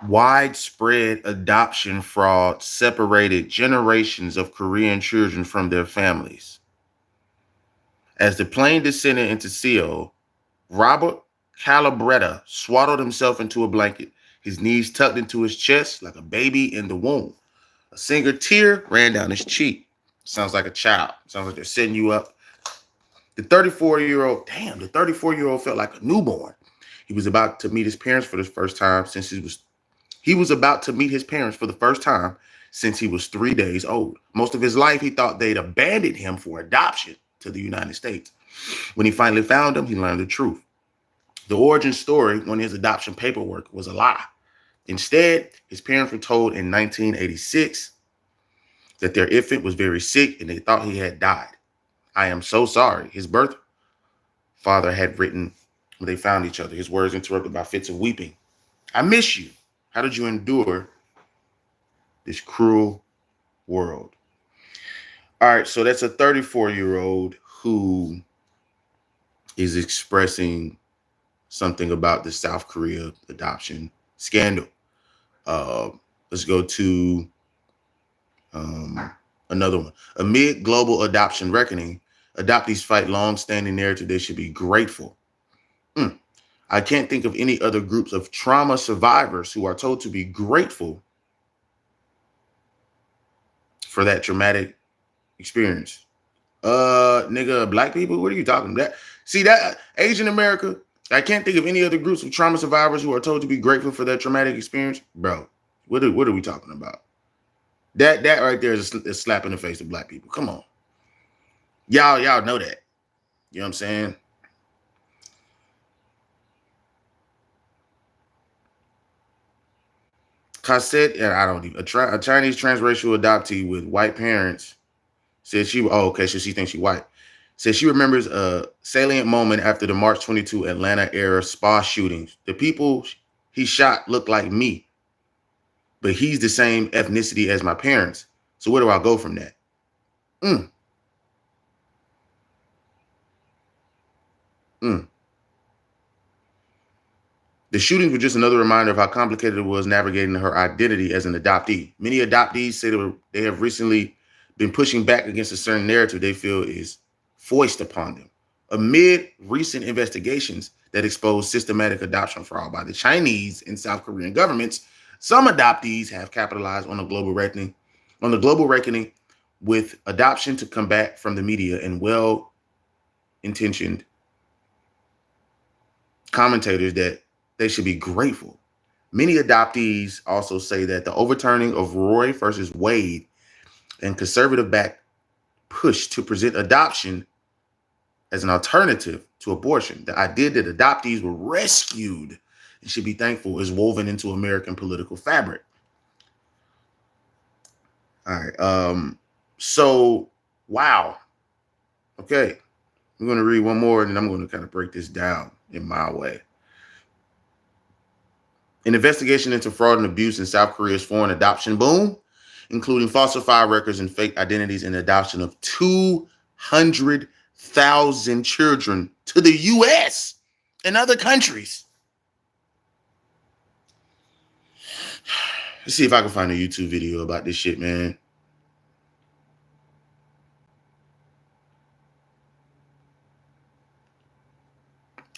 Widespread adoption fraud separated generations of Korean children from their families. As the plane descended into Seoul, Robert Calabretta swaddled himself into a blanket, his knees tucked into his chest like a baby in the womb. A single tear ran down his cheek. Sounds like a child. Sounds like they're setting you up. The 34-year-old felt like a newborn. He was about to meet his parents for the first time since he was about to meet his parents for the first time since he was 3 days old. Most of his life, he thought they'd abandoned him for adoption to the United States. When he finally found them, he learned the truth. The origin story on his adoption paperwork was a lie. Instead, his parents were told in 1986 that their infant was very sick and they thought he had died. I am so sorry. His birth father had written when they found each other, his words interrupted by fits of weeping. I miss you. How did you endure this cruel world? All right, so that's a 34-year-old who is expressing something about the South Korea adoption scandal. Let's go to another one. Amid global adoption reckoning, adoptees fight long-standing narrative they should be grateful. I can't think of any other groups of trauma survivors who are told to be grateful for that traumatic experience. Nigga, black people, what are you talking about? See that Asian America? I can't think of any other groups of trauma survivors who are told to be grateful for that traumatic experience. Bro, what are we talking about? That right there is a slap in the face of black people. Come on. Y'all know that. You know what I'm saying? Cassette, a Chinese transracial adoptee with white parents said so she thinks she's white. Said she remembers a salient moment after the March 22 Atlanta era spa shootings. The people he shot looked like me, but he's the same ethnicity as my parents. So where do I go from that? Mm. The shootings were just another reminder of how complicated it was navigating her identity as an adoptee. Many adoptees say they have recently been pushing back against a certain narrative they feel is foisted upon them. Amid recent investigations that expose systematic adoption fraud by the Chinese and South Korean governments, some adoptees have capitalized on the global reckoning with adoption to come back from the media and well-intentioned commentators that they should be grateful. Many adoptees also say that the overturning of Roe versus Wade and conservative-backed push to present adoption as an alternative to abortion, the idea that adoptees were rescued and should be thankful, is woven into American political fabric. All right. So, wow. Okay. I'm going to read one more, and then I'm going to kind of break this down in my way. An investigation into fraud and abuse in South Korea's foreign adoption boom, including falsified records and fake identities and adoption of 200,000 children to the U.S. and other countries. Let's see if I can find a YouTube video about this shit, man.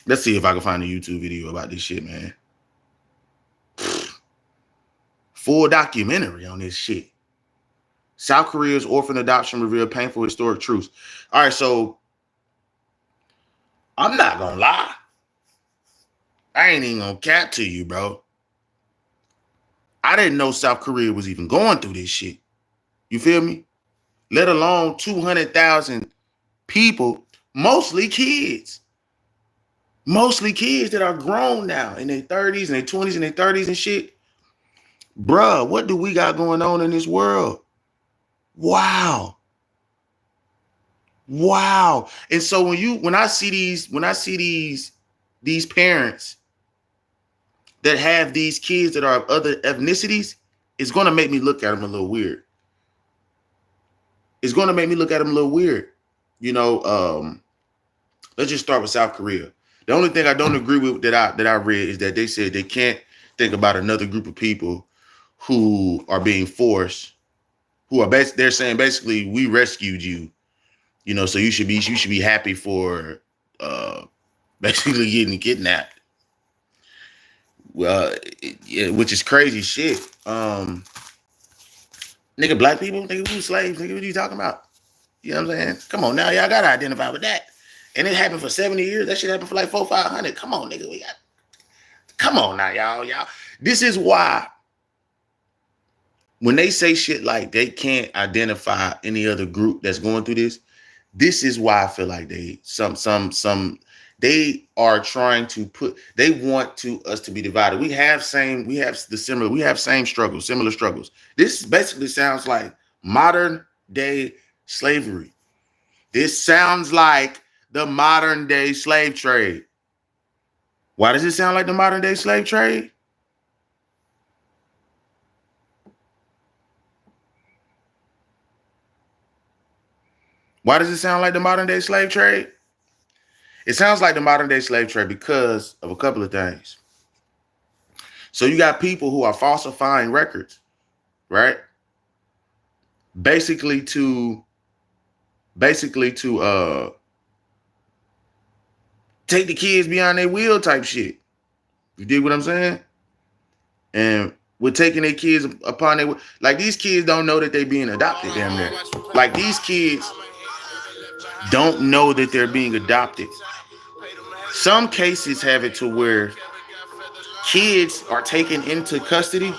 Let's see if I can find a YouTube video about this shit, man. Full documentary on this shit. South Korea's orphan adoption revealed painful historic truths. All right, so I'm not gonna lie. I ain't even gonna cap to you, bro. I didn't know South Korea was even going through this shit. You feel me? Let alone 200,000 people, mostly kids. Mostly kids that are grown now in their 30s and their 20s and their 30s and shit. Bruh, what do we got going on in this world? Wow. And so when I see these parents that have these kids that are of other ethnicities, it's going to make me look at them a little weird. You know, let's just start with South Korea. The only thing I don't agree with that I read is that they said they can't think about another group of people who are being forced, who are they're saying basically we rescued you, so you should be happy for basically getting kidnapped. Well, yeah, which is crazy shit. Nigga, black people, nigga, we slaves, nigga, what are you talking about? You know what I'm saying? Come on now, y'all gotta identify with that. And it happened for 70 years. That shit happened for like 400-500. Come on, nigga, come on now, y'all. This is why when they say shit like they can't identify any other group that's going through this is why I feel like they are trying to they want us to be divided. We have same struggles, similar struggles. This basically sounds like modern day slavery. This sounds like the modern day slave trade. Why does it sound like the modern day slave trade? Why does it sound like the modern day slave trade? It sounds like the modern day slave trade because of a couple of things. So you got people who are falsifying records, right? Basically to take the kids beyond their will type shit. You dig what I'm saying? And we're taking their kids upon their, like, these kids don't know that they're being adopted damn near. Like, these kids don't know that they're being adopted. Some cases have it to where kids are taken into custody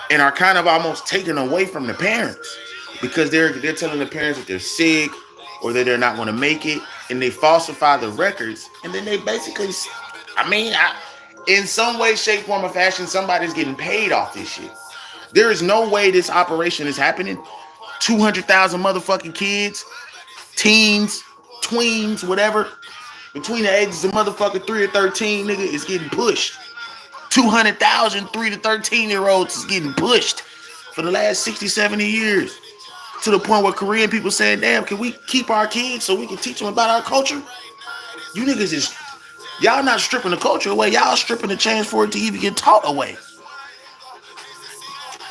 and are kind of almost taken away from the parents because they're telling the parents that they're sick or that they're not going to make it, and they falsify the records, and then they basically, in some way, shape, form, or fashion, somebody's getting paid off this shit. There is no way this operation is happening. 200,000 motherfucking kids, teens, tweens, whatever, between the ages of motherfucking 3 or 13, nigga, is getting pushed. 200,000 3 to 13-year-olds is getting pushed for the last 60, 70 years. To the point where Korean people saying, damn, can we keep our kids so we can teach them about our culture? You niggas y'all not stripping the culture away. Y'all stripping the chance for it to even get taught away.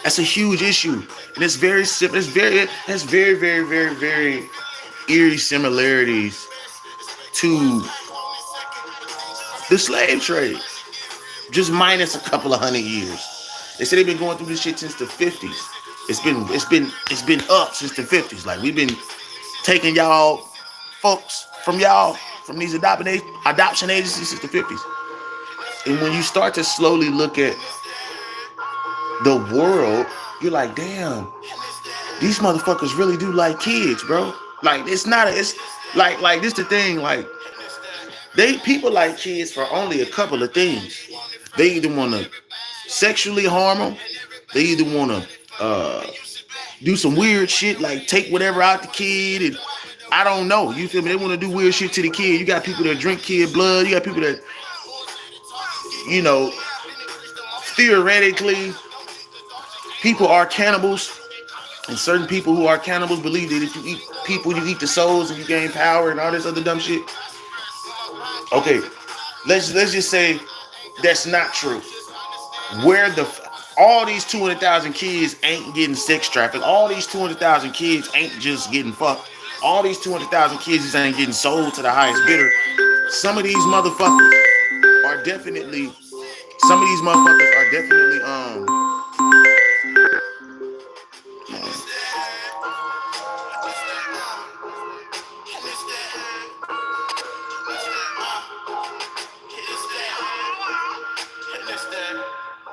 That's a huge issue. And it's very simple. It's very, very, very, very eerie similarities to the slave trade. Just minus a couple of 100 years. They say they've been going through this shit since the 50s. It's been up since the 50s. Like, we've been taking y'all folks from these adoption agencies since the 50s. And when you start to slowly look at the world, you're like, damn, these motherfuckers really do like kids, bro. Like, it's like this the thing, like, people like kids for only a couple of things. They either want to sexually harm them, they either want to do some weird shit, like take whatever out the kid, and I don't know, you feel me? They want to do weird shit to the kid. You got people that drink kid blood. You got people that, theoretically, people are cannibals, and certain people who are cannibals believe that if you eat people, you eat the souls and you gain power and all this other dumb shit. Okay, let's just say that's not true. All these 200,000 kids ain't getting sex trafficked. All these 200,000 kids ain't just getting fucked. All these 200,000 kids just ain't getting sold to the highest bidder. Some of these motherfuckers are definitely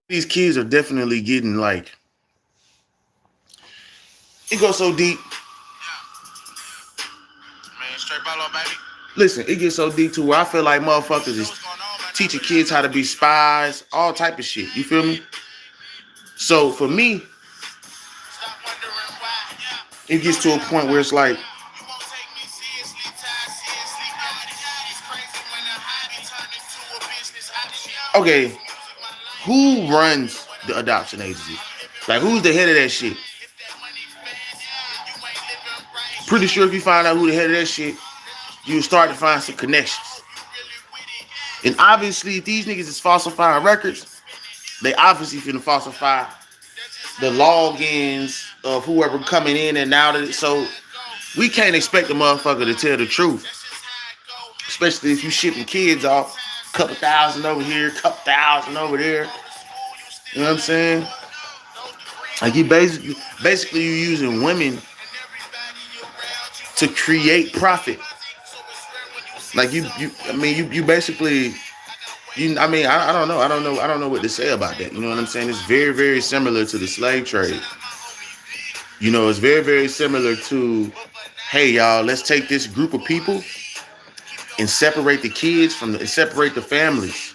these kids are definitely getting, like, it goes so deep. Listen, it gets so deep to where I feel like motherfuckers is teaching kids how to be spies, all type of shit. You feel me? So for me, it gets to a point where it's like, okay, who runs the adoption agency? Like, who's the head of that shit? Pretty sure if you find out who the head of that shit, you start to find some connections. And obviously, if these niggas is falsifying records, They obviously finna falsify the logins of whoever coming in and out of it. So we can't expect the motherfucker to tell the truth, especially if you shipping kids off, couple thousand over here, couple thousand over there. You know what I'm saying? Like you basically you're using women to create profit. Like you basically I don't know. I don't know what to say about that. You know what I'm saying? It's very, very similar to the slave trade. You know, it's very, very similar to, hey y'all, let's take this group of people and separate the kids and separate the families.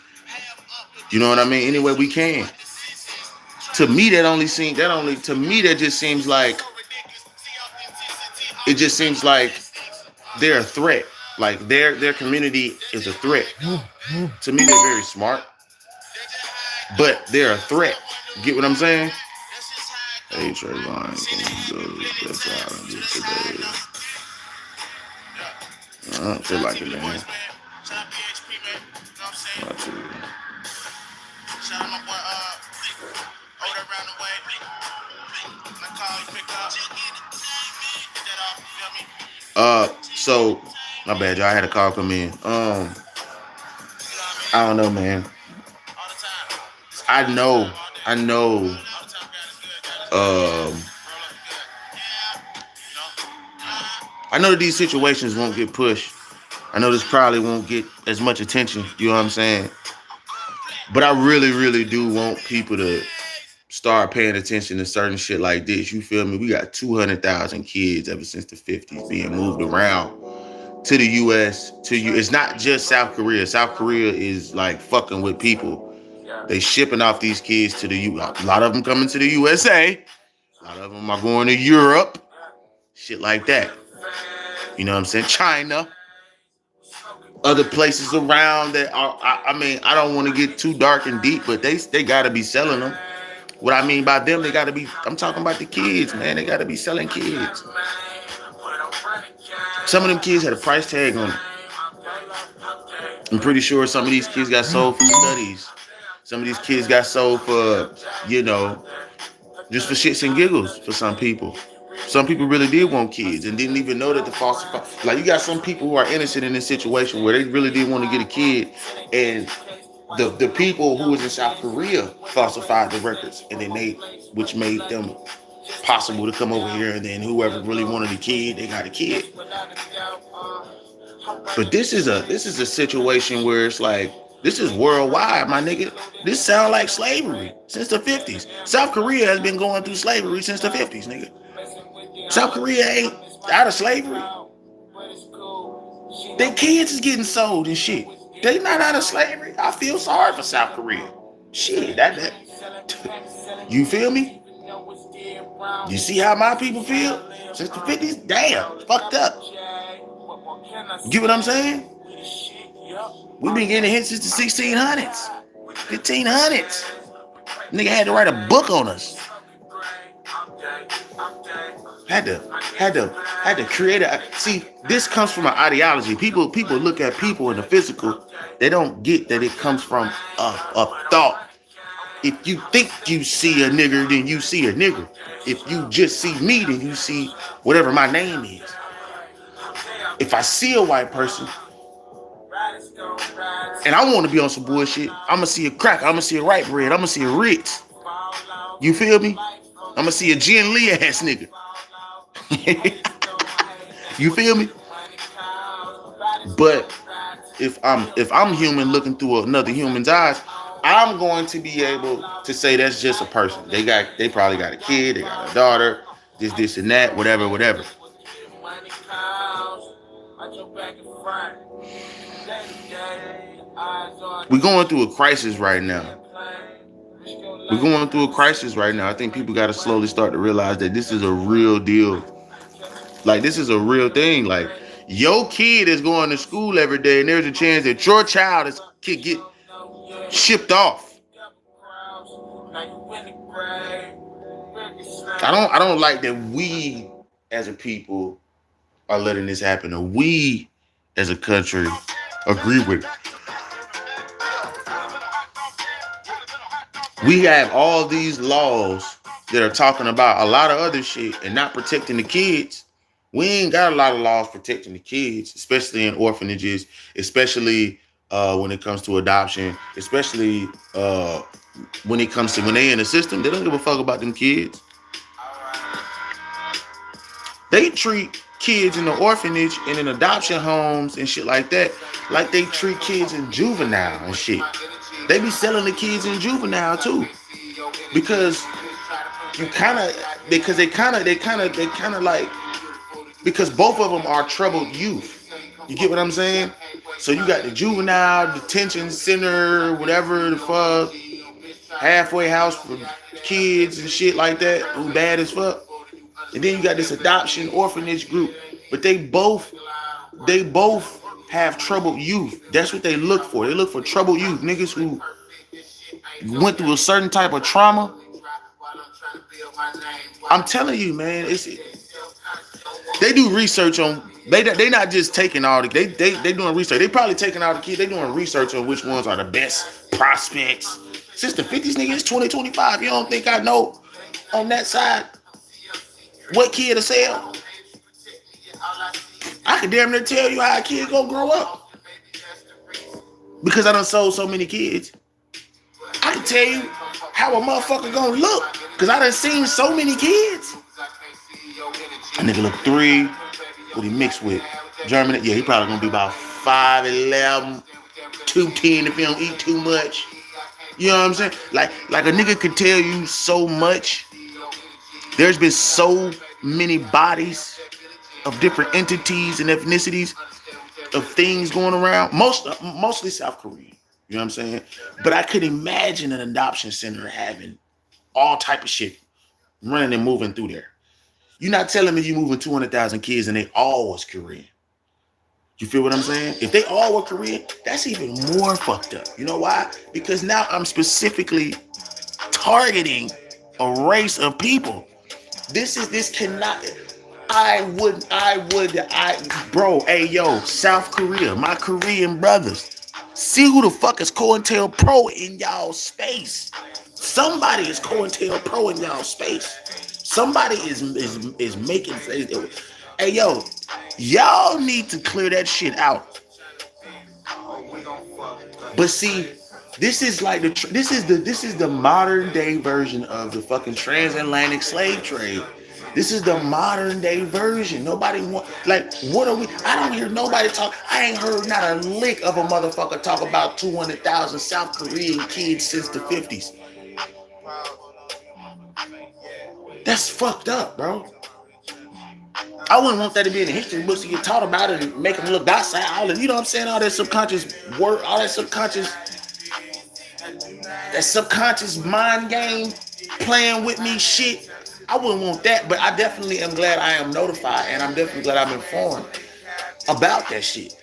You know what I mean? Any way we can. To me, to me that just seems like it just seems like they're a threat. Like their community is a threat. To me, they're very smart, but they're a threat. Get what I'm saying? Hey Trayvon, that's how I do today. I don't feel like it, man. Not too. So my bad, y'all. I had a call come in. I don't know, man. I know. I know. Um, I know that these situations won't get pushed. I know this probably won't get as much attention. You know what I'm saying? But I really, really do want people to start paying attention to certain shit like this. You feel me? We got 200,000 kids ever since the 50s being moved around to the U.S. It's not just South Korea. South Korea is like fucking with people. They shipping off these kids to the U.S. A lot of them coming to the USA. A lot of them are going to Europe. Shit like that. You know what I'm saying? China. Other places around that are, I don't want to get too dark and deep, but they got to be selling them. What I mean by them, they got to be, I'm talking about the kids, man. They got to be selling kids. Some of them kids had a price tag on it. I'm pretty sure some of these kids got sold for studies. Some of these kids got sold for, you know, just for shits and giggles for some people. Some people really did want kids and didn't even know that the falsified. Like you got some people who are innocent in this situation where they really did want to get a kid, and the people who was in South Korea falsified the records, and then which made them possible to come over here, and then whoever really wanted a kid, they got a kid. But this is a situation where it's like, this is worldwide, my nigga. This sound like slavery since the 50s. South Korea has been going through slavery since the 50s, nigga. South Korea ain't out of slavery. Their kids is getting sold and shit. They not out of slavery. I feel sorry for South Korea. Shit, that. You feel me? You see how my people feel? Since the 50s? Damn, fucked up. Get what I'm saying? We've been getting hit since the 1600s, 1500s. Nigga had to write a book on us. Had to create a. See, this comes from an ideology. People look at people in the physical. They don't get that it comes from a thought. If you think you see a nigger, then you see a nigger. If you just see me, then you see whatever my name is. If I see a white person and I want to be on some bullshit, I'm going to see a cracker, I'm going to see a white bread, I'm going to see a Ritz. You feel me? I'm going to see a Jen Lee ass nigga. You feel me? But if I'm human looking through another human's eyes, I'm going to be able to say that's just a person. They probably got a kid, they got a daughter, this and that, whatever. We're going through a crisis right now. I think people got to slowly start to realize that this is a real deal. Like, this is a real thing. Like, your kid is going to school every day, and there's a chance that your child could get shipped off. I don't like that we as a people are letting this happen, or we as a country agree with it. We have all these laws that are talking about a lot of other shit and not protecting the kids. We ain't got a lot of laws protecting the kids, especially in orphanages, especially when it comes to adoption, especially when it comes to when they in the system. They don't give a fuck about them kids. They treat kids in the orphanage and in adoption homes and shit like that like they treat kids in juvenile and shit. They be selling the kids in juvenile too, because you kind of because they kind of like because both of them are troubled youth. You get what I'm saying? So you got the juvenile detention center, whatever the fuck, halfway house for kids and shit like that who bad as fuck. And then you got this adoption orphanage group, but they both have troubled youth. That's what they look for. They look for troubled youth, niggas who went through a certain type of trauma. I'm telling you, man, they do research on they not just taking all the they doing research. They probably taking all the kids. They doing research on which ones are the best prospects. Since the 50s, nigga, it's 2025. You don't think I know on that side what kid to sell? I can damn near tell you how a kid gonna grow up because I done sold so many kids. I can tell you how a motherfucker gonna look because I done seen so many kids. A nigga look 3. What he mixed with? German? Yeah, he probably gonna be about 5'11", 210 if he don't eat too much. You know what I'm saying? Like a nigga could tell you so much. There's been so many bodies of different entities and ethnicities of things going around. Mostly South Korean. You know what I'm saying? But I could imagine an adoption center having all type of shit running and moving through there. You're not telling me you moving 200,000 kids and they all was Korean. You feel what I'm saying? If they all were Korean, that's even more fucked up. You know why? Because now I'm specifically targeting a race of people. This cannot. Bro, hey, yo, South Korea, my Korean brothers, see who the fuck is COINTELPRO in y'all space. Somebody is COINTELPRO in y'all space. Somebody is making. Hey, yo, y'all need to clear that shit out. But see, this is like this is the modern day version of the fucking transatlantic slave trade. This is the modern day version. Nobody want what are we? I don't hear nobody talk. I ain't heard not a lick of a motherfucker talk about 200,000 South Korean kids since the 50s. That's fucked up, bro. I wouldn't want that to be in the history books to get taught about it and make them look docile. You know what I'm saying? All that subconscious work, all that subconscious mind game playing with me shit. I wouldn't want that, but I definitely am glad I am notified, and I'm definitely glad I'm informed about that shit.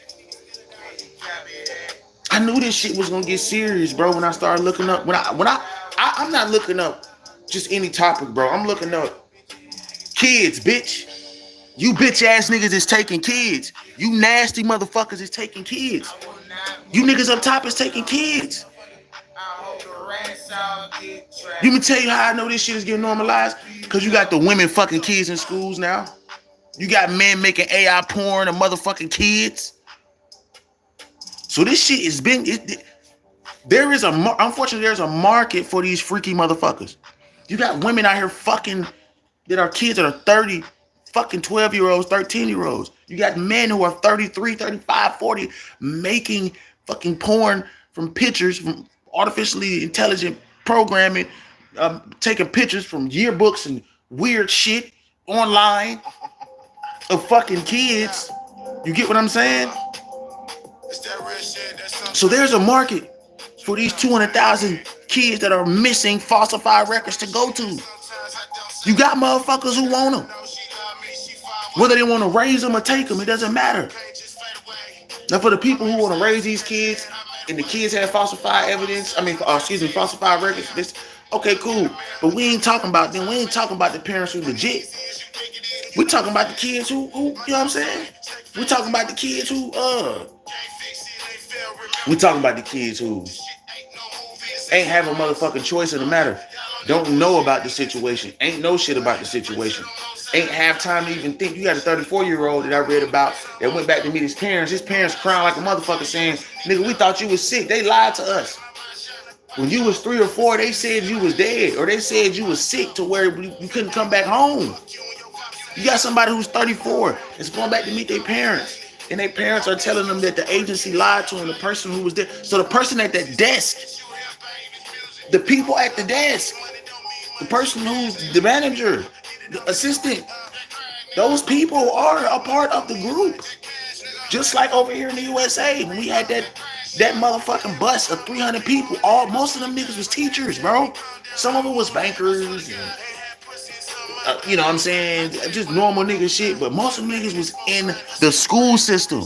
I knew this shit was gonna get serious, bro. When I started looking up, I'm not looking up just any topic, bro. I'm looking up kids, bitch. You bitch ass niggas is taking kids. You nasty motherfuckers is taking kids. You niggas up top is taking kids. You me tell you how I know this shit is getting normalized? Because you got the women fucking kids in schools now. You got men making AI porn of motherfucking kids. So this shit has been. Unfortunately, there's a market for these freaky motherfuckers. You got women out here fucking that are kids that are 30, fucking 12-year-olds, 13-year-olds. You got men who are 33, 35, 40 making fucking porn from pictures, from artificially intelligent programming, taking pictures from yearbooks and weird shit online of fucking kids. You get what I'm saying? So there's a market for these 200,000 kids that are missing falsified records to go to. You got motherfuckers who want them. Whether they want to raise them or take them, it doesn't matter. Now for the people who want to raise these kids and the kids have falsified evidence, falsified records, okay, cool. But we ain't talking about them. We ain't talking about the parents who legit. We talking about the kids who, you know what I'm saying? We talking about the kids who, Ain't have a motherfucking choice in the matter. Don't know about the situation. Ain't know shit about the situation. Ain't have time to even think. You got a 34-year-old that I read about that went back to meet his parents. His parents crying like a motherfucker saying, nigga, we thought you was sick. They lied to us. When you was 3 or 4, they said you was dead. Or they said you was sick to where you couldn't come back home. You got somebody who's 34 that's going back to meet their parents. And their parents are telling them that the agency lied to them, the person who was there. So the person at that desk, the people at the desk, the person who's the manager, the assistant, those people are a part of the group. Just like over here in the USA, when we had that motherfucking bus of 300 people, most of them niggas was teachers, bro. Some of them was bankers, and, you know what I'm saying, just normal nigga shit, but most of them niggas was in the school system.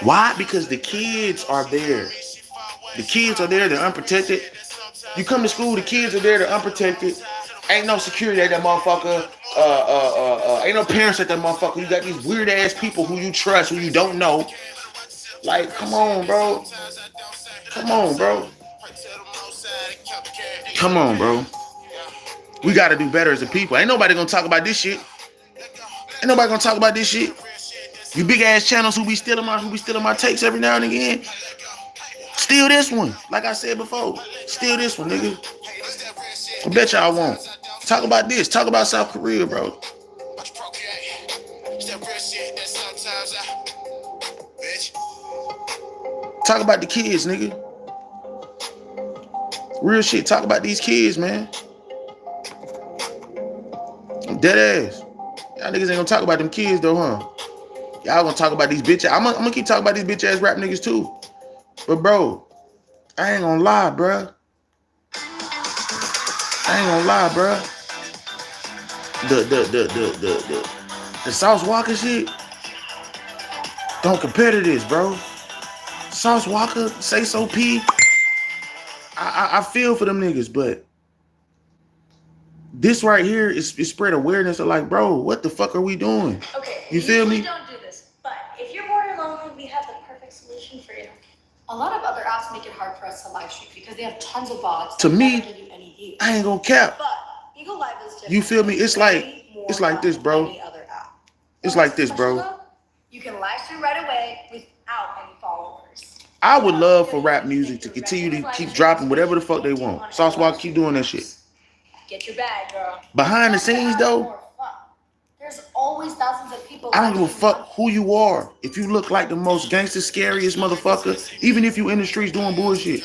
Why? Because the kids are there. The kids are there, they're unprotected. You come to school, the kids are there, they're unprotected. Ain't no security at that motherfucker. Ain't no parents at that motherfucker. You got these weird ass people who you trust, who you don't know. Like, come on, bro. Come on, bro. Come on, bro. We gotta do better as a people. Ain't nobody gonna talk about this shit. Ain't nobody gonna talk about this shit. You big ass channels who be stealing my takes every now and again. Steal this one. Like I said before. Steal this one, nigga. I bet y'all won't. Talk about this. Talk about South Korea, bro. Talk about the kids, nigga. Real shit. Talk about these kids, man. I'm dead ass. Y'all niggas ain't gonna talk about them kids though, huh? Y'all gonna talk about these bitch. I'm gonna keep talking about these bitch ass rap niggas too. But bro, I ain't gonna lie, bro. I ain't gonna lie, bro. The Sauce Walker shit don't compare to this, bro. Sauce Walker, Say So P. I feel for them niggas, but this right here is spread awareness of like, bro, what the fuck are we doing? Okay, you feel me? Don't do this, but if you're bored or lonely, we have the perfect solution for you. A lot of other apps make it hard for us to live stream because they have tons of bots. To me, I ain't gonna cap. But Eagle Live is different. You feel me? It's like this, bro. Any other app. It's like this, bro. You can live stream right away without any followers. I would love for rap music to continue to keep dropping whatever the fuck they want. Sauce Walker, keep doing that shit. Get your bag, girl. Behind the scenes, though, there's always thousands of people. I don't give a fuck who you are. If you look like the most gangster, scariest motherfucker, even if you in the streets doing bullshit,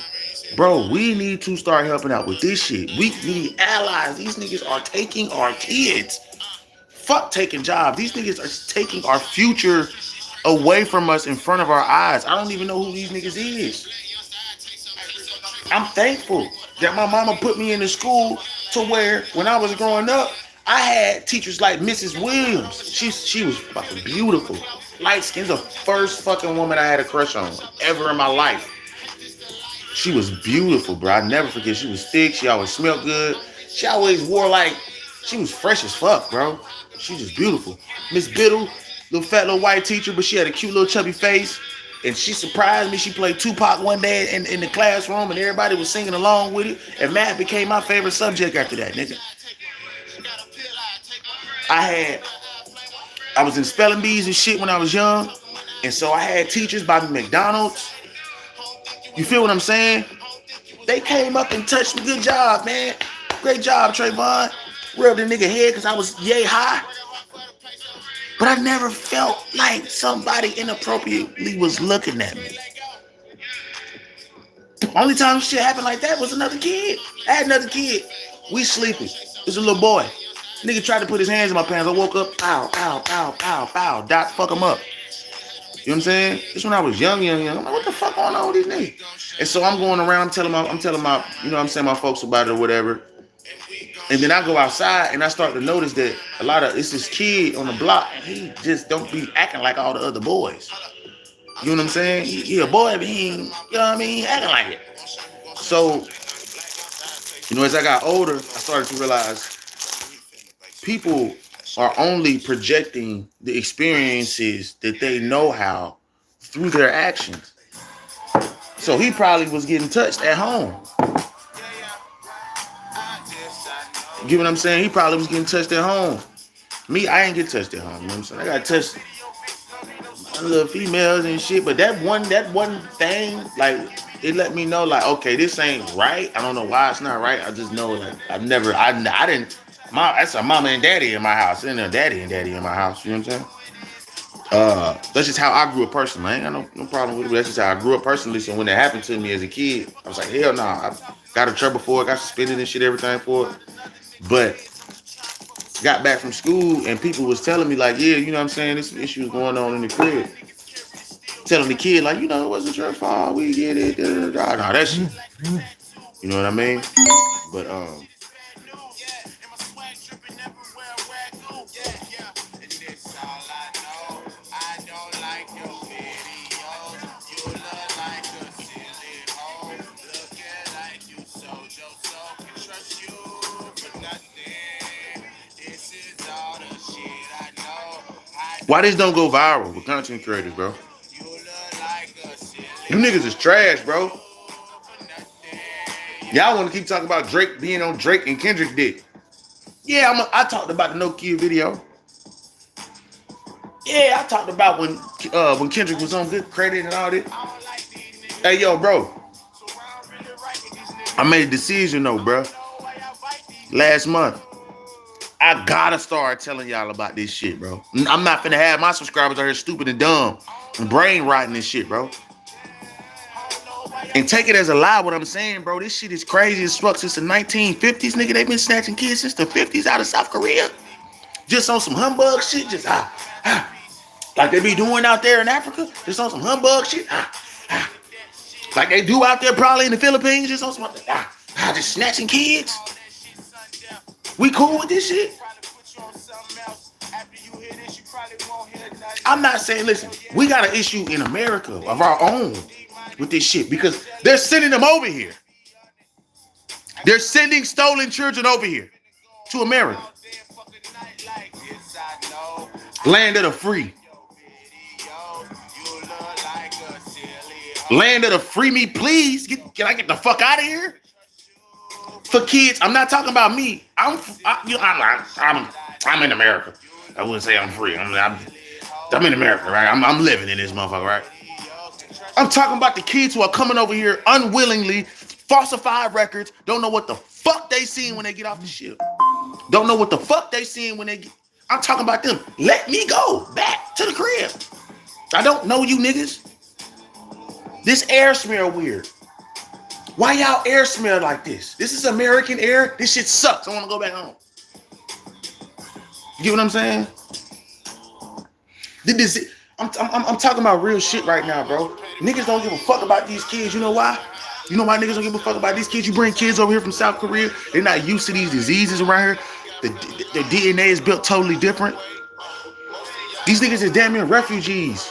bro, we need to start helping out with this shit. We need allies. These niggas are taking our kids. Fuck taking jobs. These niggas are taking our future away from us in front of our eyes. I don't even know who these niggas is. I'm thankful that my mama put me in the school to where when I was growing up, I had teachers like Mrs. Williams. She was fucking beautiful. Light skin, the first fucking woman I had a crush on ever in my life. She was beautiful, bro. I never forget. She was thick. She always smelled good. She always wore like, she was fresh as fuck, bro. She just beautiful. Miss Biddle, little fat little white teacher, but she had a cute little chubby face. And she surprised me. She played Tupac one day in the classroom and everybody was singing along with it. And math became my favorite subject after that, nigga. I was in spelling bees and shit when I was young. And so I had teachers by McDonald's. You feel what I'm saying? They came up and touched me. Good job, man. Great job, Trayvon. Rubbed the nigga head because I was yay high. But I never felt like somebody inappropriately was looking at me. Only time shit happened like that was another kid. I had another kid. We sleeping. It was a little boy. Nigga tried to put his hands in my pants. I woke up. Ow, ow, ow, ow, ow. Doc, fuck him up. You know what I'm saying? This when I was young. I'm like, what the fuck going on with these niggas? And so I'm going around. I'm telling my, you know what I'm saying, my folks about it or whatever. And then I go outside and I start to notice that it's this kid on the block and he just don't be acting like all the other boys. You know what I'm saying? He a boy, but he ain't, you know what I mean? He acting like it. So, you know, as I got older, I started to realize people are only projecting the experiences that they know how through their actions. So he probably was getting touched at home. You get what I'm saying? He probably was getting touched at home. Me, I ain't get touched at home. You know what I'm saying? I got touched by little females and shit. But that one thing, like, it let me know, like, okay, this ain't right. I don't know why it's not right. I just know, like, I didn't. That's a mama and daddy in my house. And a daddy and daddy in my house. You know what I'm saying? That's just how I grew up personally. I ain't got no problem with it. But that's just how I grew up personally. So when that happened to me as a kid, I was like, hell no. I got in trouble for it, got suspended and shit, everything for it. But got back from school and people was telling me, like, yeah, you know what I'm saying, there's some issues going on in the crib. Telling the kid, like, it wasn't your fault. We get it. Da, da, da. Nah, that shit. You know what I mean? But why this don't go viral with content creators, bro? You niggas is trash, bro. Y'all want to keep talking about Drake being on Drake and Kendrick dick. Yeah, I talked about the No Kid video. Yeah, I talked about when Kendrick was on Good Credit and all that. Hey, yo, bro. I made a decision, though, bro. Last month. I gotta start telling y'all about this shit, bro. I'm not finna have my subscribers out here stupid and dumb and brain rotting and shit, bro. And take it as a lie what I'm saying, bro. This shit is crazy as fuck since the 1950s, nigga. They been snatching kids since the 50s out of South Korea. Just on some humbug shit. Just like they be doing out there in Africa. Just on some humbug shit. Like they do out there probably in the Philippines. Just on some just snatching kids. We cool with this shit? I'm not saying, listen, we got an issue in America of our own with this shit because they're sending them over here. They're sending stolen children over here to America. Land of the free. Land of the free me, please. Can I get the fuck out of here? For kids, I'm not talking about me. I'm in America. I wouldn't say I'm free. I'm in America, right? I'm living in this motherfucker, right? I'm talking about the kids who are coming over here unwillingly, falsified records, don't know what the fuck they seen when they get off the ship. Don't know what the fuck they seen when they get. I'm talking about them. Let me go back to the crib. I don't know you niggas. This air smell weird. Why y'all air smell like this? This is American air. This shit sucks. I want to go back home. You get what I'm saying? I'm talking about real shit right now, bro. Niggas don't give a fuck about these kids. You know why? You know why niggas don't give a fuck about these kids? You bring kids over here from South Korea. They're not used to these diseases around here. Their DNA is built totally different. These niggas is damn near refugees.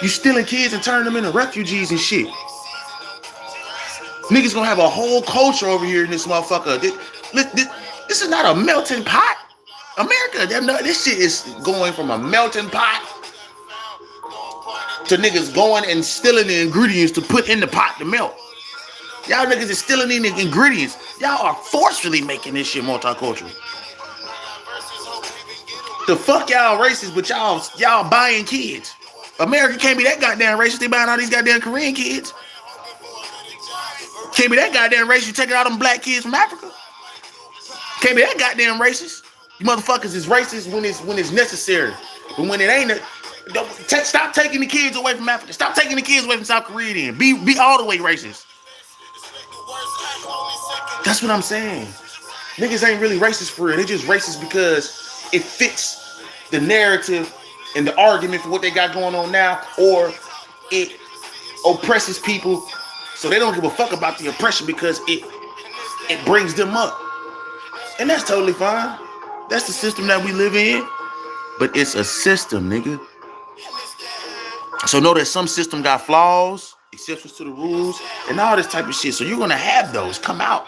You stealing kids and turning them into refugees and shit. Niggas gonna have a whole culture over here in this motherfucker. This is not a melting pot. America, this shit is going from a melting pot to niggas going and stealing the ingredients to put in the pot to melt. Y'all niggas is stealing the ingredients. Y'all are forcefully making this shit multicultural. The fuck y'all racist, but y'all buying kids. America can't be that goddamn racist. They buying all these goddamn Korean kids. Can't be that goddamn racist. You taking all them black kids from Africa. Can't be that goddamn racist. You motherfuckers is racist when it's necessary, but when it ain't, stop taking the kids away from Africa. Stop taking the kids away from South Korea. Then be all the way racist. That's what I'm saying. Niggas ain't really racist for real. They just racist because it fits the narrative and the argument for what they got going on now, or it oppresses people, so they don't give a fuck about the oppression because it brings them up, and that's totally fine. That's the system that we live in, but it's a system, nigga. So know that some system got flaws, exceptions to the rules, and all this type of shit. So you're gonna have those come out.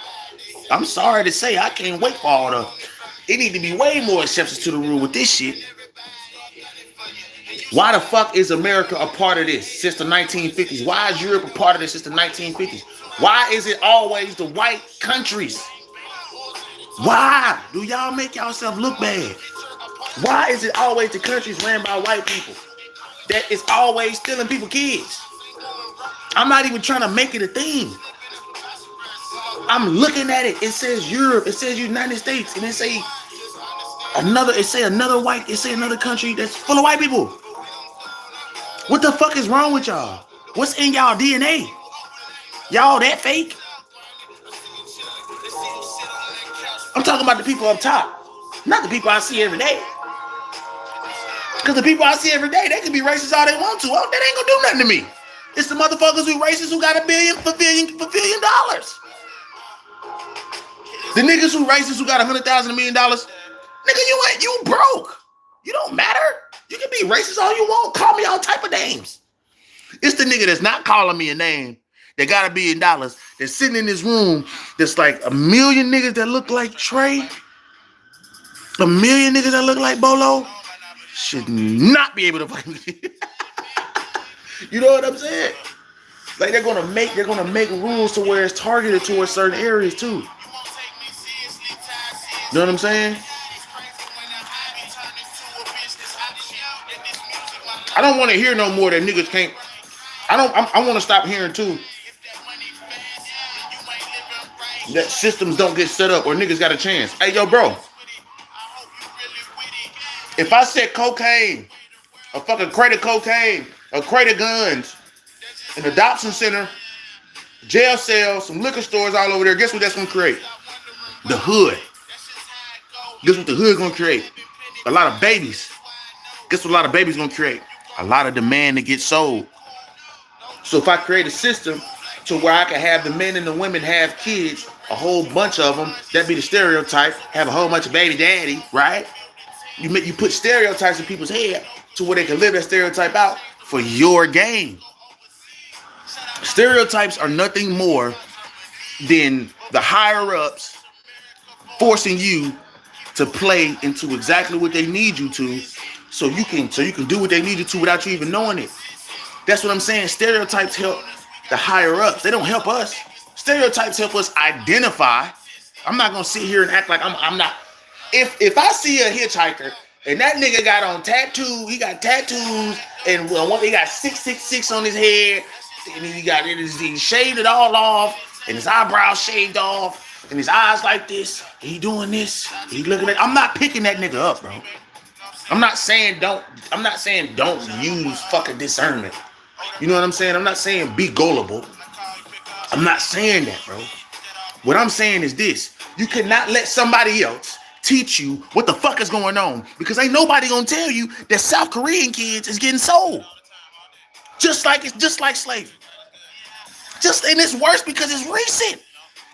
I'm sorry to say, I can't wait for all the. It need to be way more exceptions to the rule with this shit. Why the fuck is America a part of this since the 1950s? Why is Europe a part of this since the 1950s? Why is it always the white countries? Why do y'all make yourself look bad? Why is it always the countries ran by white people that is always stealing people's kids? I'm not even trying to make it a thing. I'm looking at it. It says Europe. It says United States, and it say another. It say another white. It say another country that's full of white people. What the fuck is wrong with y'all? What's in y'all DNA? Y'all that fake? I'm talking about the people up top, not the people I see every day. Because the people I see every day, they can be racist all they want to. Oh, that ain't gonna do nothing to me. It's the motherfuckers who racist who got $1 billion. The niggas who racist who got $100,000, $1 million. Nigga, you broke. You don't matter. You can be racist all you want. Call me all type of names. It's the nigga that's not calling me a name that got $1 billion that's sitting in this room that's like 1 million niggas that look like Trey, 1 million niggas that look like Bolo should not be able to fucking. You know what I'm saying? Like they're gonna make rules to where it's targeted towards certain areas too. You know what I'm saying? I don't want to hear no more that niggas can't. I want to stop hearing too that systems don't get set up or niggas got a chance. Hey, yo, bro. If I said cocaine, a fucking crate of cocaine, a crate of guns, an adoption center, jail cells, some liquor stores all over there, guess what that's gonna create? The hood. Guess what the hood gonna create? A lot of babies. Guess what a lot of babies gonna create? A lot of demand to get sold. So if I create a system to where I can have the men and the women have kids, a whole bunch of them, that be the stereotype, have a whole bunch of baby daddy, right? You put stereotypes in people's head to where they can live that stereotype out for your game. Stereotypes are nothing more than the higher ups forcing you to play into exactly what they need you to, so you can do what they need you to without you even knowing it. That's what I'm saying. Stereotypes help the higher ups. They don't help us. Stereotypes help us identify. I'm not gonna sit here and act like I'm not. If I see a hitchhiker and that nigga got on tattoo, he got tattoos, and he got 666 on his head, and he shaved it all off, and his eyebrows shaved off, and his eyes like this, and he doing this, and he looking at. I'm not picking that nigga up, bro. I'm not saying don't use fucking discernment. You know what I'm saying? I'm not saying be gullible. I'm not saying that, bro. What I'm saying is this: you cannot let somebody else teach you what the fuck is going on, because ain't nobody gonna tell you that South Korean kids is getting sold. Just like slavery. And it's worse because it's recent.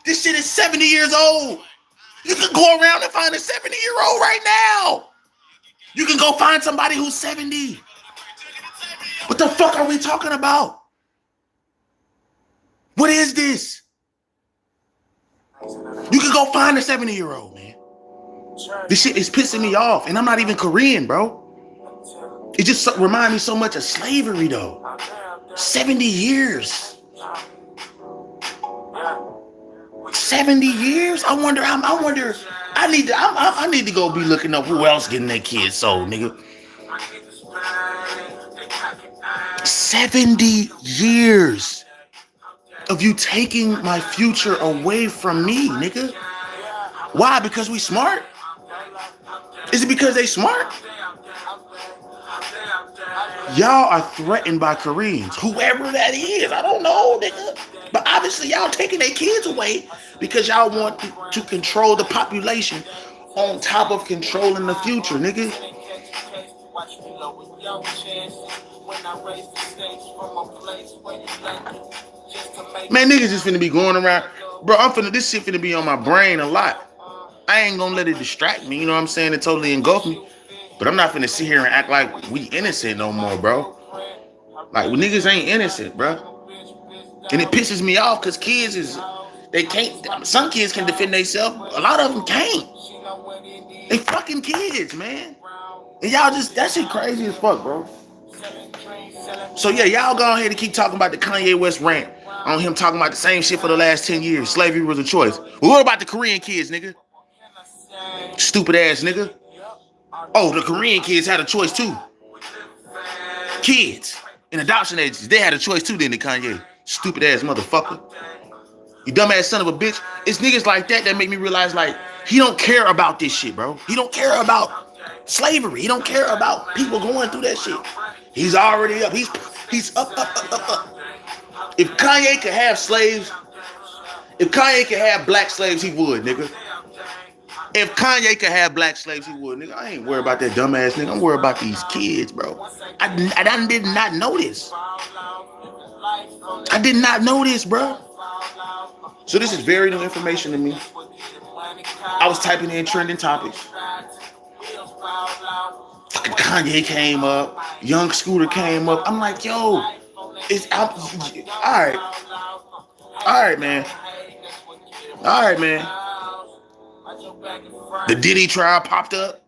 This shit is 70 years old. You can go around and find a 70-year-old right now. You can go find somebody who's 70. What the fuck are we talking about? What is this? You can go find a 70-year-old, man. This shit is pissing me off. And I'm not even Korean, bro. It just reminds me so much of slavery, though. 70 years. 70 years? I need to go be looking up who else getting their kids sold, nigga. 70 years of you taking my future away from me, nigga. Why? Because we smart? Is it because they smart? Y'all are threatened by Koreans, whoever that is. I don't know, nigga. But obviously y'all taking their kids away because y'all want to control the population on top of controlling the future, nigga. Man, niggas just finna be going around. Bro, this shit finna be on my brain a lot. I ain't gonna let it distract me, you know what I'm saying? It totally engulf me. But I'm not finna sit here and act like we innocent no more, bro. Like, niggas ain't innocent, bro. And it pisses me off because they can't, some kids can defend themselves. A lot of them can't. They fucking kids, man. And y'all that shit crazy as fuck, bro. So yeah, y'all go ahead and keep talking about the Kanye West rant on him talking about the same shit for the last 10 years. Slavery was a choice. Well, what about the Korean kids, nigga? Stupid ass nigga. Oh, the Korean kids had a choice too. Kids in adoption agencies, they had a choice too, didn't they, Kanye? Stupid ass motherfucker. You dumbass son of a bitch. It's niggas like that make me realize, like, he don't care about this shit, bro. He don't care about slavery. He don't care about people going through that shit. He's already up. He's up. If Kanye could have slaves, if Kanye could have black slaves, he would, nigga. If Kanye could have black slaves, he would, nigga. I ain't worried about that dumbass nigga. I'm worried about these kids, bro. I did not know this. I did not know this, bro. So this is very new information to me. I was typing in trending topics. Fucking Kanye came up. Young Scooter came up. I'm like, yo, it's out. All right, man. All right, man. The Diddy trial popped up.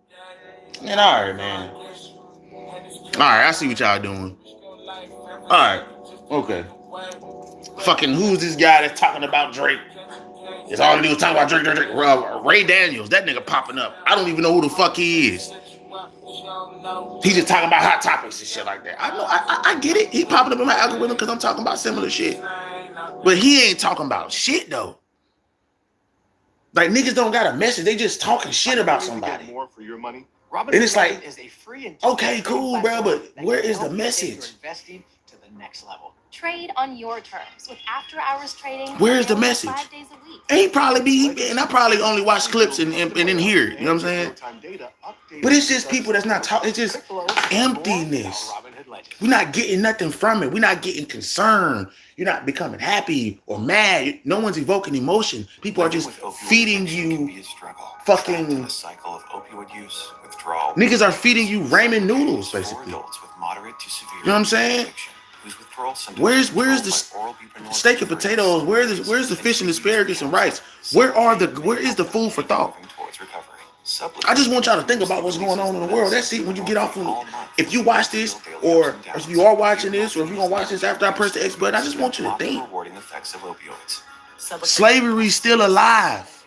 Man, all right, man. All right, I see what y'all doing. All right, okay. Fucking who's this guy that's talking about Drake? It's all he do is talk about Drake. Ray Daniels, that nigga popping up. I don't even know who the fuck he is. He just talking about hot topics and shit like that. I know, I get it. He popping up in my algorithm because I'm talking about similar shit. But he ain't talking about shit though. Like, niggas don't got a message. They just talking shit about somebody. More for your money. And it's like, okay, cool, bro, but where is the message? Investing to the next level. Trade on your terms with after-hours trading. Where's the message? 5 days a week. Ain't probably be, and I probably only watch clips and then hear it. You know what I'm saying? But it's just people that's not talking. It's just emptiness. We're not getting nothing from it. We're not getting concerned. You're not becoming happy or mad. No one's evoking emotion. People are just feeding you fucking cycle of opioid use, withdrawal. Niggas are feeding you ramen noodles, basically. With moderate to severe, you know what I'm saying? Where's the steak and potatoes? Where's the fish and asparagus and rice? Where is the food for thought? I just want y'all to think about what's going on in the world. That's it. When you get off, if you watch this, or if you are watching this, or if you're gonna watch this after I press the X button, I just want you to think. Slavery's still alive.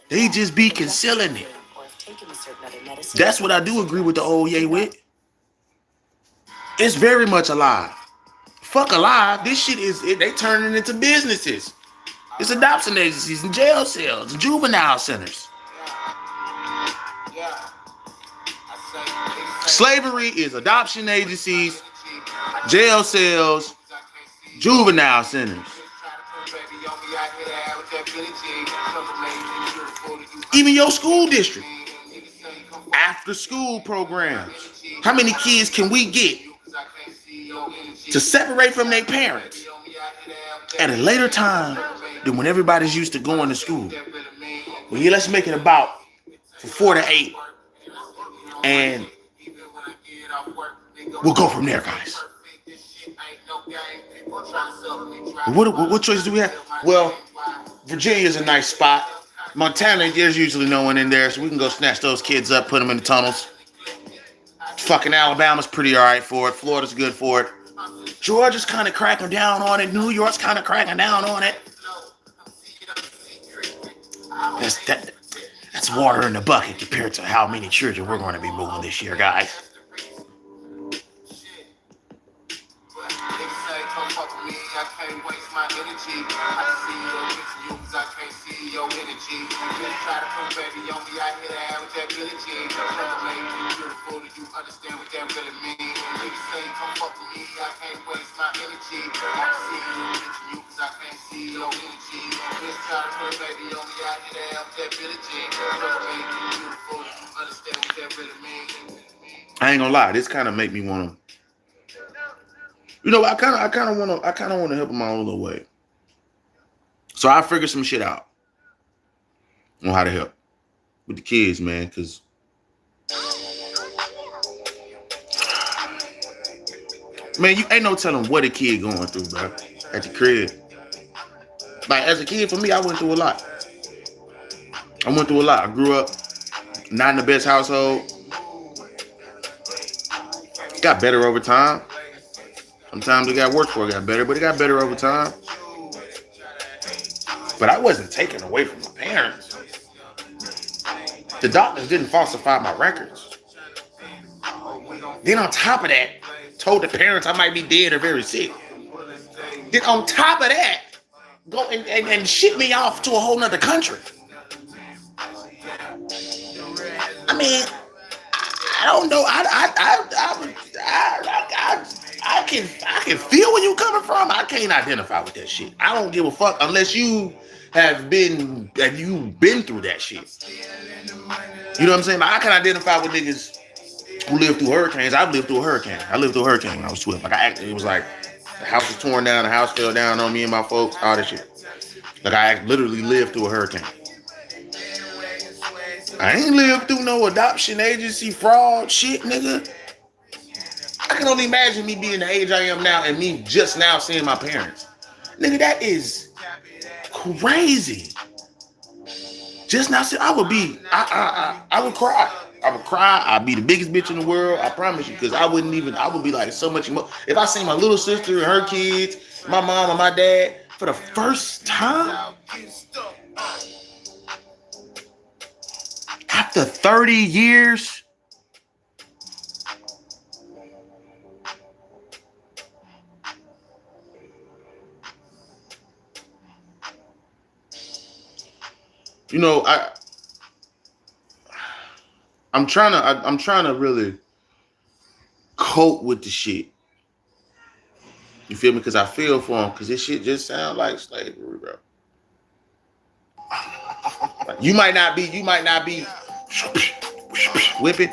They just be concealing it. That's what I do agree with the old Ye with. It's very much alive. Fuck alive. This shit they turning into businesses. It's adoption agencies and jail cells and juvenile centers. Slavery is adoption agencies, jail cells, juvenile centers. Even your school district. After school programs. How many kids can we get to separate from their parents at a later time than when everybody's used to going to school? Well, yeah, let's make it about from 4 to 8. And we'll go from there, guys. What choices do we have? Well, Virginia's a nice spot. Montana, there's usually no one in there, so we can go snatch those kids up, put them in the tunnels. Fucking Alabama's pretty all right for it. Florida's good for it. Georgia's kind of cracking down on it. New York's kind of cracking down on it. That's water in the bucket compared to how many children we're going to be moving this year, guys. I ain't gonna lie, this kind of make me want to. You know, I kind of want to help in my own little way. So I figured some shit out on how to help with the kids, man, because man, you ain't no telling what a kid going through, bro, at the crib. Like, as a kid, for me, I went through a lot. I grew up not in the best household. Got better over time. Sometimes it got worse before it got better, but it got better over time. But I wasn't taken away from my parents. The doctors didn't falsify my records. Then on top of that, told the parents I might be dead or very sick. Then on top of that, go and ship me off to a whole nother country. I mean, I don't know. I can feel where you coming from. I can't identify with that shit. I don't give a fuck unless you've been through that shit. You know what I'm saying? Like, I can identify with niggas who lived through hurricanes. I've lived through a hurricane. I lived through a hurricane when I was 12. Like it was like the house was torn down, the house fell down on me and my folks, all that shit. Like I literally lived through a hurricane. I ain't lived through no adoption agency fraud shit, nigga. I can only imagine me being the age I am now and me just now seeing my parents. Nigga, that is crazy. Just now, I would be, I would cry. I would cry. I'd be the biggest bitch in the world. I promise you, because I would be like so much more. If I seen my little sister and her kids, my mom and my dad for the first time after 30 years. You know, I'm trying to really cope with the shit. You feel me? Because I feel for them. Because this shit just sounds like slavery, bro. Like, you might not be whipping,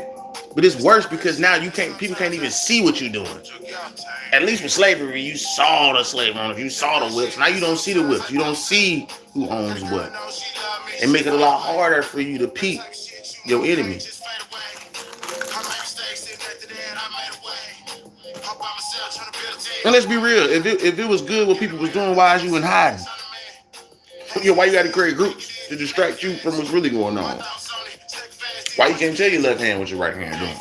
but it's worse because now people can't even see what you're doing. At least with slavery, you saw the slave owners, you saw the whips. Now you don't see the whips. You don't see who owns what. It make it a lot harder for you to peep your enemy. And let's be real. If it was good what people was doing, why is you in hiding? Why you got to create groups to distract you from what's really going on? Why you can't tell your left hand what your right hand doing?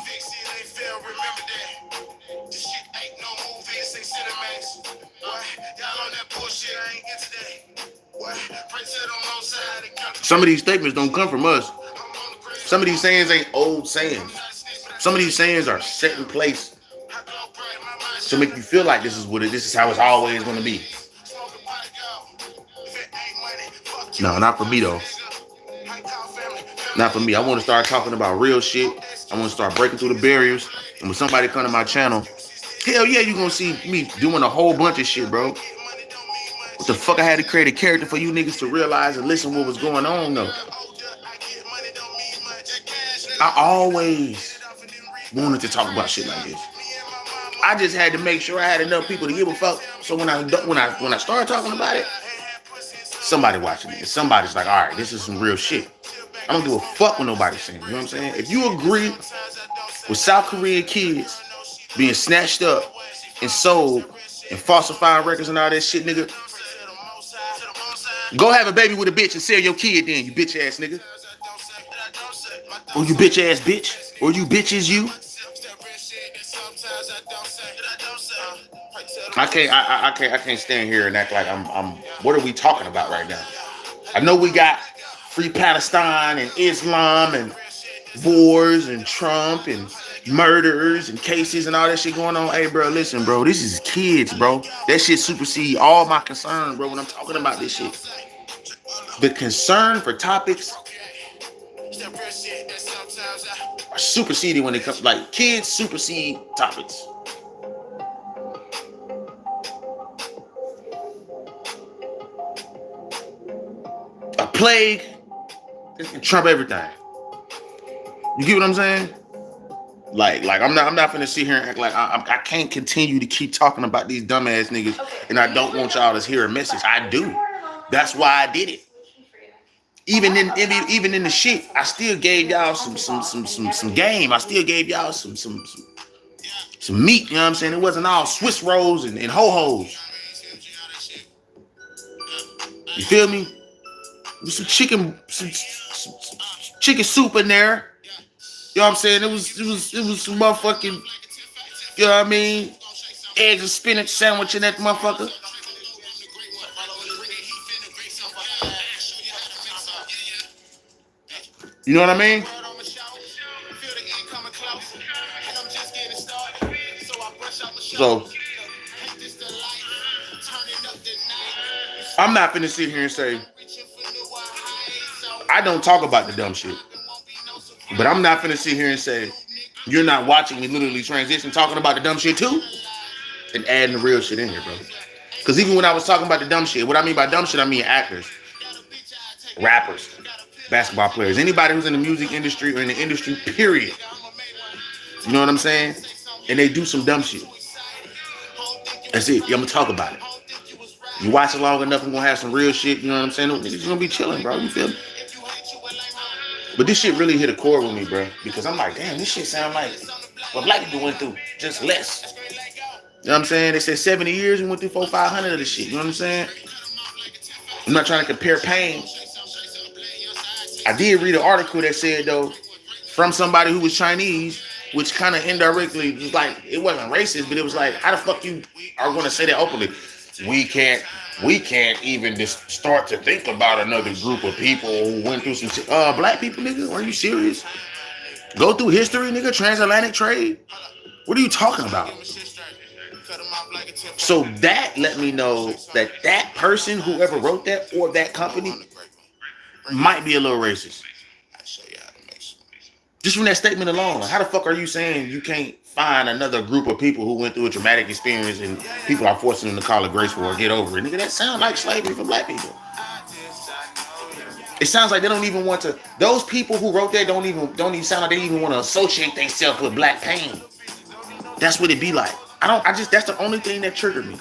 Some of these statements don't come from us. Some of these sayings ain't old sayings. Some of these sayings are set in place to make you feel like this is how it's always going to be. No, not for me though. Not for me. I want to start talking about real shit. I want to start breaking through the barriers. And when somebody come to my channel, hell yeah, you're going to see me doing a whole bunch of shit, bro. What the fuck I had to create a character for you niggas to realize and listen what was going on though. I always wanted to talk about shit like this. I just had to make sure I had enough people to give a fuck. So when I started talking about it, somebody watching it. Somebody's like, all right, this is some real shit. I don't give a fuck what nobody's saying. You know what I'm saying? If you agree with South Korean kids being snatched up and sold and falsifying records and all that shit, nigga, go have a baby with a bitch and sell your kid then, you bitch ass nigga. Or you bitch ass bitch. Or you bitches you. I can't stand here and act like I'm what are we talking about right now? I know we got free Palestine and Islam and wars and Trump and murders and cases and all that shit going on. Hey bro, listen bro, this is kids, bro. That shit supersede all my concern, bro, when I'm talking about this shit. The concern for topics are superseded when it comes, like kids supersede topics. A plague, it can trump everything. You get what I'm saying? Like I'm not finna sit here and act like I can't continue to keep talking about these dumbass niggas, and I don't want y'all to hear a message. I do. That's why I did it. Even in the shit, I still gave y'all some game. I still gave y'all some meat. You know what I'm saying? It wasn't all Swiss rolls and ho-hos. You feel me? With some chicken soup in there. You know what I'm saying? It was some motherfucking, you know what I mean? eggs and spinach sandwich in that motherfucker. You know what I mean? So I'm not finna sit here and say I don't talk about the dumb shit. But I'm not finna sit here and say you're not watching me literally transition talking about the dumb shit too and adding the real shit in here, bro. Because even when I was talking about the dumb shit, what I mean by dumb shit, I mean actors, rappers, basketball players, anybody who's in the music industry or in the industry, period. You know what I'm saying? And they do some dumb shit. That's it. Yeah, I'm gonna talk about it. You watch it long enough, I'm gonna have some real shit. You know what I'm saying? Those niggas gonna be chilling, bro. You feel me? But this shit really hit a chord with me, bro. Because I'm like, damn, this shit sound like what black people went through, just less. You know what I'm saying? They said 70 years we went through 400-500 of this shit. You know what I'm saying? I'm not trying to compare pain. I did read an article that said, though, from somebody who was Chinese, which kind of indirectly was like, it wasn't racist, but it was like, how the fuck you are going to say that openly? We can't even just start to think about another group of people who went through some shit. Black people, nigga, are you serious? Go through history, nigga, transatlantic trade? What are you talking about? So that let me know that that person, whoever wrote that, or that company, might be a little racist. Just from that statement alone, like, how the fuck are you saying you can't find another group of people who went through a traumatic experience and people are forcing them to call it graceful or get over it? Nigga, that sounds like slavery for black people. It sounds like they don't even want to. Those people who wrote that don't even sound like they even want to associate themselves with black pain. That's what it be like. That's the only thing that triggered me.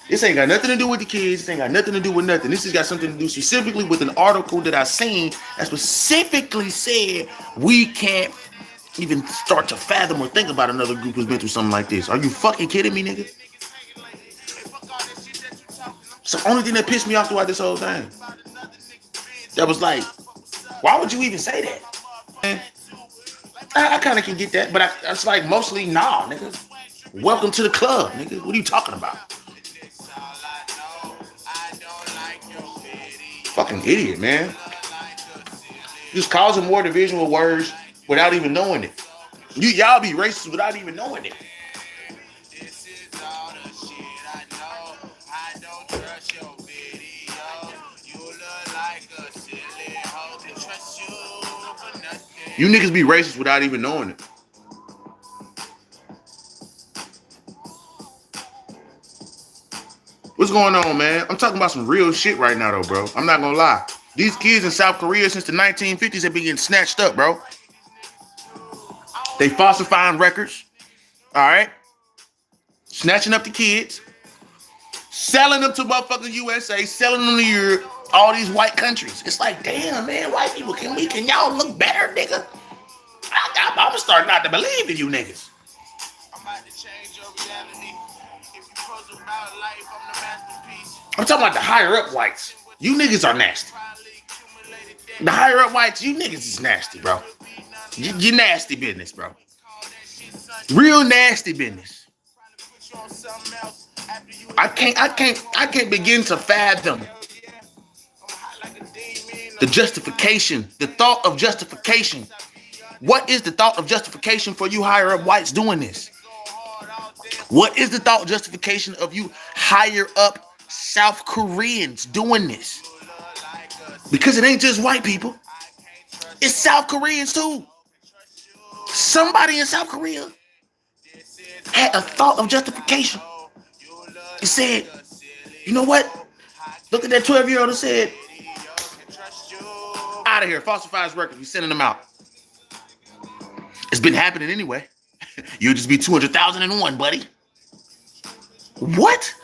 This ain't got nothing to do with the kids. This ain't got nothing to do with nothing. This has got something to do specifically with an article that I seen that specifically said we can't even start to fathom or think about another group who's been through something like this. Are you fucking kidding me, nigga? It's the only thing that pissed me off throughout this whole thing. That was like, why would you even say that? I kind of can get that, but it's like mostly nah, nigga. Welcome to the club, nigga. What are you talking about? Fucking idiot, man. Just causing more division with words without even knowing it. Y'all be racist without even knowing it. You niggas be racist without even knowing it. What's going on, man? I'm talking about some real shit right now, though, bro. I'm not gonna lie. These kids in South Korea since the 1950s have been getting snatched up, bro. They falsifying records, all right? Snatching up the kids, selling them to motherfucking USA, selling them to Europe, all these white countries. It's like, damn, man, white people, can y'all look better, nigga? I'm gonna start not to believe in you niggas. I'm talking about the higher up whites. You niggas are nasty. The higher up whites, you niggas is nasty, bro. You nasty business, bro. Real nasty business. I can't begin to fathom the justification, the thought of justification. What is the thought of justification for you higher up whites doing this? What is the thought of justification of you higher up South Koreans doing this? Because it ain't just white people. It's South Koreans too. Somebody in South Korea had a thought of justification. He said, you know what? Look at that 12-year-old and said, out of here, falsifies records. We sending them out. It's been happening anyway. You'll just be 200,001, buddy. What?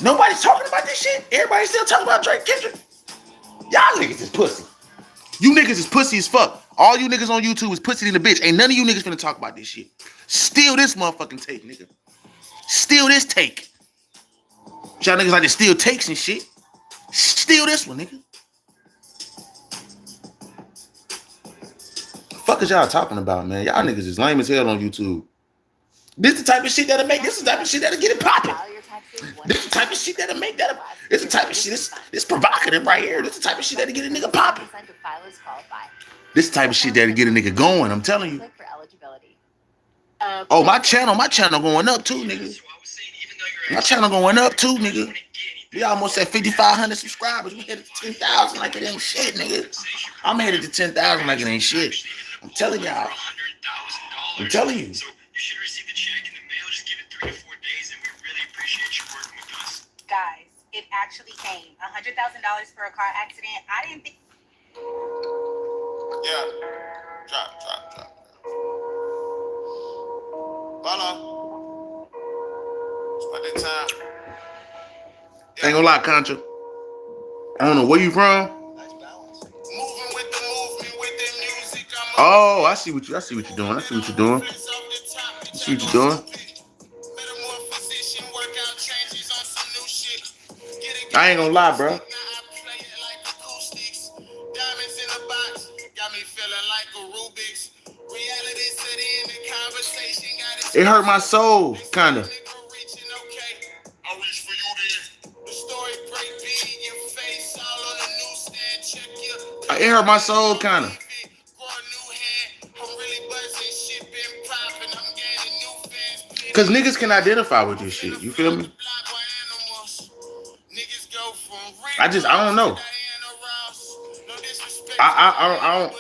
Nobody's talking about this shit? Everybody's still talking about Drake Kendrick? Y'all niggas is pussy. You niggas is pussy as fuck. All you niggas on YouTube is pussy in the bitch. Ain't none of you niggas finna talk about this shit. Steal this motherfucking take, nigga. Steal this take. Y'all niggas like to steal takes and shit. Steal this one, nigga. The fuck is y'all talking about, man? Y'all niggas is lame as hell on YouTube. This the type of shit that'll make. This the type of shit that'll get it popping. This the type of shit that'll make that. This the type of shit. This provocative right here. This the type of shit that'll get a nigga popping. This type of shit that'll get a nigga going. I'm telling you. Oh, my channel going up too, nigga. My channel going up too, nigga. We almost at 5,500 subscribers. We headed to 10,000 like it ain't shit, nigga. I'm headed to 10,000 like it ain't shit. I'm telling y'all. I'm telling you. So you should receive the check in the mail. Just give it 3 to 4 days, and we really appreciate you working with us. Guys, it actually came. $100,000 for a car accident. I didn't think. Yeah. Drop. Follow. It's about that time. Ain't gonna lie, Contra. I don't know where you from. Oh, I see what you're doing. I see what you're doing. I ain't gonna lie, bro. It hurt my soul, kinda. It hurt my soul, kinda. Cause niggas can identify with this shit. You feel me? I don't know. I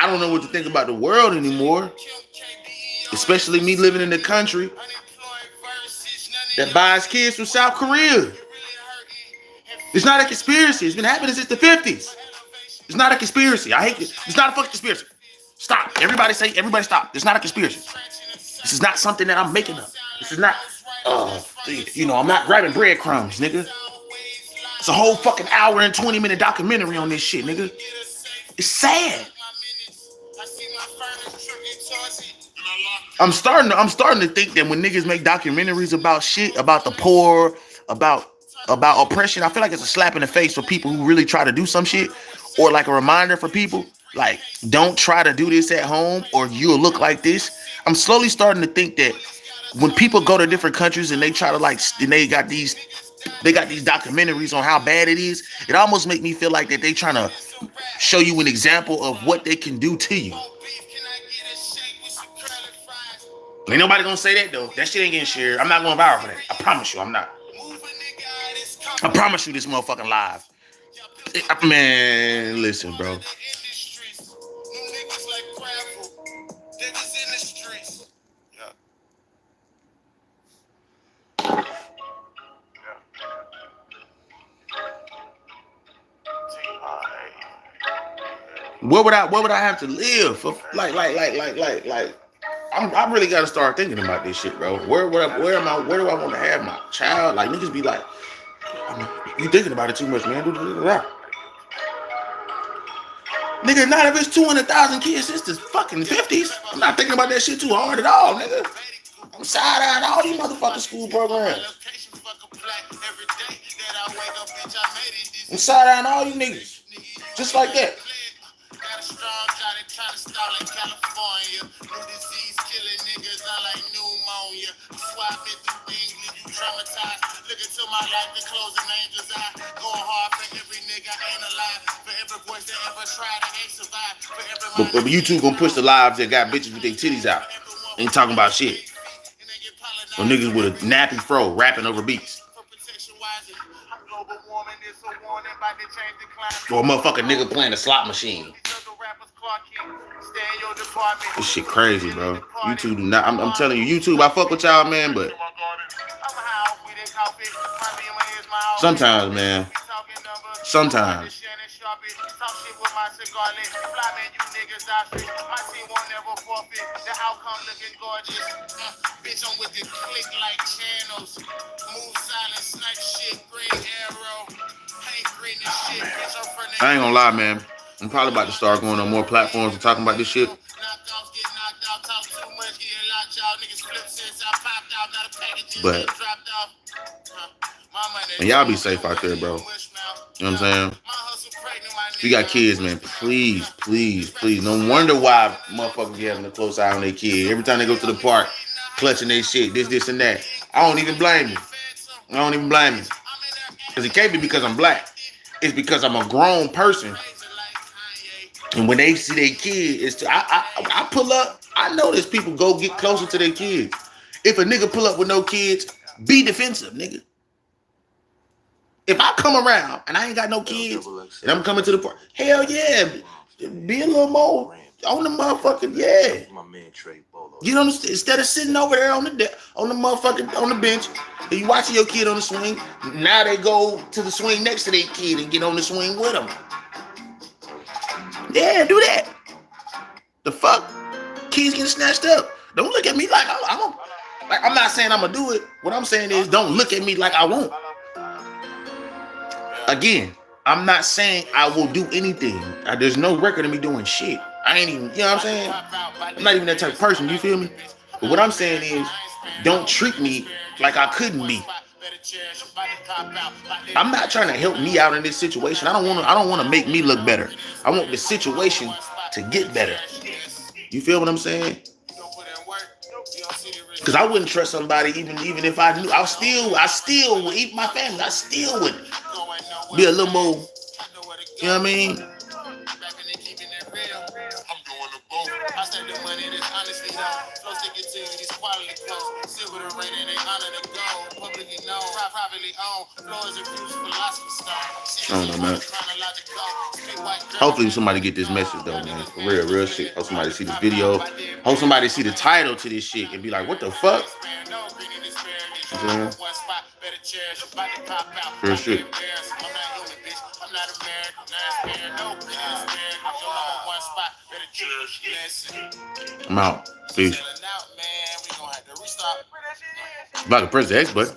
don't know what to think about the world anymore. Especially me living in the country that buys kids from South Korea. It's not a conspiracy. It's been happening since the 50s. It's not a conspiracy. I hate it. It's not a fucking conspiracy. Stop. Everybody stop. It's not a conspiracy. This is not something that I'm making up. This is not, I'm not grabbing breadcrumbs, nigga. It's a whole fucking hour and 20-minute documentary on this shit, nigga. It's sad. I'm starting to think that when niggas make documentaries about shit, about the poor, about oppression, I feel like it's a slap in the face for people who really try to do some shit, or like a reminder for people, like, don't try to do this at home or you'll look like this. I'm slowly starting to think that when people go to different countries and they try to and they got these documentaries on how bad it is, it almost make me feel like that they trying to show you an example of what they can do to you. Ain't nobody gonna say that though. That shit ain't getting shared. I'm not going viral for that. I promise you, I'm not. I promise you, this motherfucking live. Man, listen, bro. What would I have to live for? Like. I really got to start thinking about this shit, bro. Where do I want to have my child? Like, niggas be like, you thinking about it too much, man. Nigga, not if it's 200,000 kids since the fucking 50s. I'm not thinking about that shit too hard at all, nigga. I'm side-eyeing all these motherfucking school programs. I'm side-eyeing all you niggas. Just like that. Look into my life, the closing angels eye. Going hard for every nigga ain't alive. For every voice that ever tried and ain't survived. But YouTube gonna push the lives that got bitches with their titties out. Ain't talking about shit. Or niggas with a nappy fro rapping over beats. Or a motherfucking nigga playing a slot machine. This shit crazy, bro. YouTube do not. I'm telling you, YouTube, I fuck with y'all, man, but sometimes, man. Sometimes. I ain't gonna lie, man. I'm probably about to start going on more platforms and talking about this shit. But and y'all be safe out there, bro. You know what I'm saying? If you got kids, man, please. No wonder why motherfuckers be having a close eye on their kid. Every time they go to the park, clutching their shit, this, and that. I don't even blame you. I don't even blame you. Because it can't be because I'm black. It's because I'm a grown person. And when they see their kid, I pull up. I know there's people go get closer to their kids. If a nigga pull up with no kids, be defensive, nigga. If I come around and I ain't got no kids and I'm coming to the park, hell yeah, be a little more on the motherfucking, yeah. Get on the, instead of sitting over there on the motherfucking on the bench, and you watching your kid on the swing. Now they go to the swing next to their kid and get on the swing with them. Yeah, do that. The fuck, kids getting snatched up. Don't look at me like I'm not saying I'm gonna do it. What I'm saying is, don't look at me like I won't. Again, I'm not saying I will do anything. There's no record of me doing shit. I ain't even, you know what I'm saying? I'm not even that type of person, you feel me? But what I'm saying is, don't treat me like I couldn't be. I'm not trying to help me out in this situation. I don't want to make me look better. I want the situation to get better. You feel what I'm saying? Because I wouldn't trust somebody even if I knew. I still would eat my family. I still would be a little more, you know what I mean? I don't know, man. Hopefully somebody get this message though, man. For real shit. Hope somebody see this video. Hope somebody see the title to this shit and be like, what the fuck? You know what I'm saying? Real shit. I'm out. Peace. If I could press the X button.